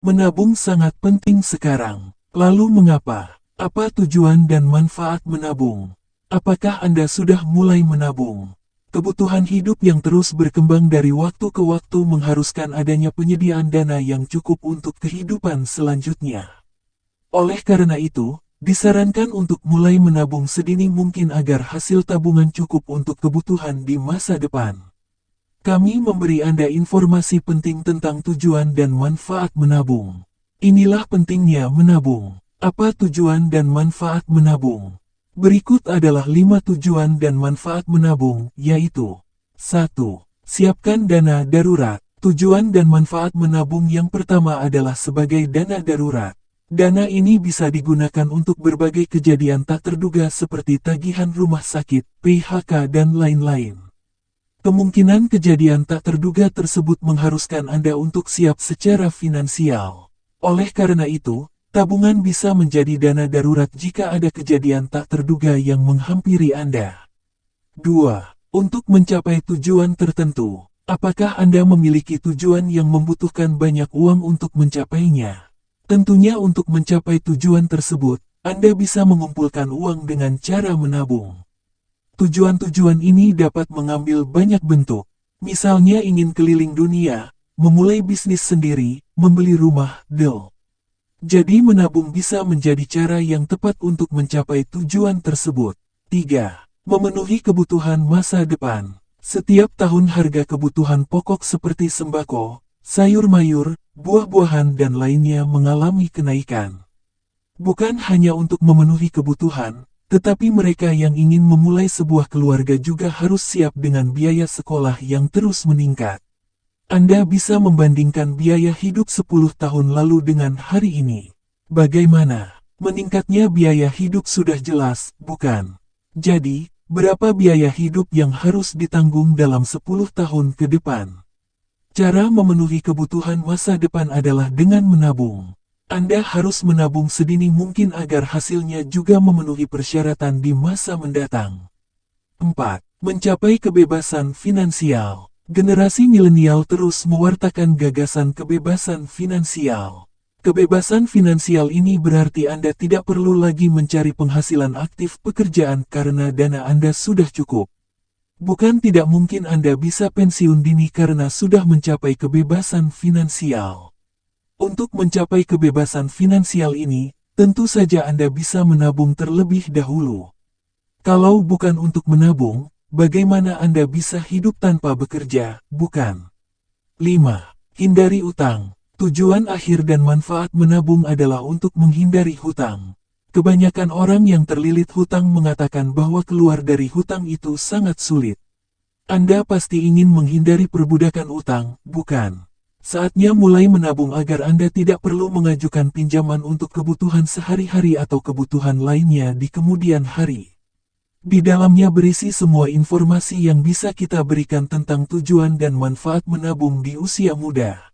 Menabung sangat penting sekarang. Lalu mengapa? Apa tujuan dan manfaat menabung? Apakah Anda sudah mulai menabung? Kebutuhan hidup yang terus berkembang dari waktu ke waktu mengharuskan adanya penyediaan dana yang cukup untuk kehidupan selanjutnya. Oleh karena itu, disarankan untuk mulai menabung sedini mungkin agar hasil tabungan cukup untuk kebutuhan di masa depan. Kami memberi Anda informasi penting tentang tujuan dan manfaat menabung. Inilah pentingnya menabung. Apa tujuan dan manfaat menabung? Berikut adalah 5 tujuan dan manfaat menabung, yaitu 1. Siapkan dana darurat. Tujuan dan manfaat menabung yang pertama adalah sebagai dana darurat. Dana ini bisa digunakan untuk berbagai kejadian tak terduga seperti tagihan rumah sakit, PHK, dan lain-lain. Kemungkinan kejadian tak terduga tersebut mengharuskan Anda untuk siap secara finansial. Oleh karena itu, tabungan bisa menjadi dana darurat jika ada kejadian tak terduga yang menghampiri Anda. 2. Untuk mencapai tujuan tertentu. Apakah Anda memiliki tujuan yang membutuhkan banyak uang untuk mencapainya? Tentunya untuk mencapai tujuan tersebut, Anda bisa mengumpulkan uang dengan cara menabung. Tujuan-tujuan ini dapat mengambil banyak bentuk, misalnya ingin keliling dunia, memulai bisnis sendiri, membeli rumah, d.o. Jadi menabung bisa menjadi cara yang tepat untuk mencapai tujuan tersebut. 3. Memenuhi kebutuhan masa depan. Setiap tahun harga kebutuhan pokok seperti sembako, sayur-mayur, buah-buahan dan lainnya mengalami kenaikan. Bukan hanya untuk memenuhi kebutuhan, tetapi mereka yang ingin memulai sebuah keluarga juga harus siap dengan biaya sekolah yang terus meningkat. Anda bisa membandingkan biaya hidup 10 tahun lalu dengan hari ini. Bagaimana? Meningkatnya biaya hidup sudah jelas, bukan? Jadi, berapa biaya hidup yang harus ditanggung dalam 10 tahun ke depan? Cara memenuhi kebutuhan masa depan adalah dengan menabung. Anda harus menabung sedini mungkin agar hasilnya juga memenuhi persyaratan di masa mendatang. 4. Mencapai kebebasan finansial. Generasi milenial terus mewartakan gagasan kebebasan finansial. Kebebasan finansial ini berarti Anda tidak perlu lagi mencari penghasilan aktif pekerjaan karena dana Anda sudah cukup. Bukan tidak mungkin Anda bisa pensiun dini karena sudah mencapai kebebasan finansial. Untuk mencapai kebebasan finansial ini, tentu saja Anda bisa menabung terlebih dahulu. Kalau bukan untuk menabung, bagaimana Anda bisa hidup tanpa bekerja, bukan? 5. Hindari utang. Tujuan akhir dan manfaat menabung adalah untuk menghindari hutang. Kebanyakan orang yang terlilit hutang mengatakan bahwa keluar dari hutang itu sangat sulit. Anda pasti ingin menghindari perbudakan utang, bukan? Saatnya mulai menabung agar Anda tidak perlu mengajukan pinjaman untuk kebutuhan sehari-hari atau kebutuhan lainnya di kemudian hari. Di dalamnya berisi semua informasi yang bisa kita berikan tentang tujuan dan manfaat menabung di usia muda.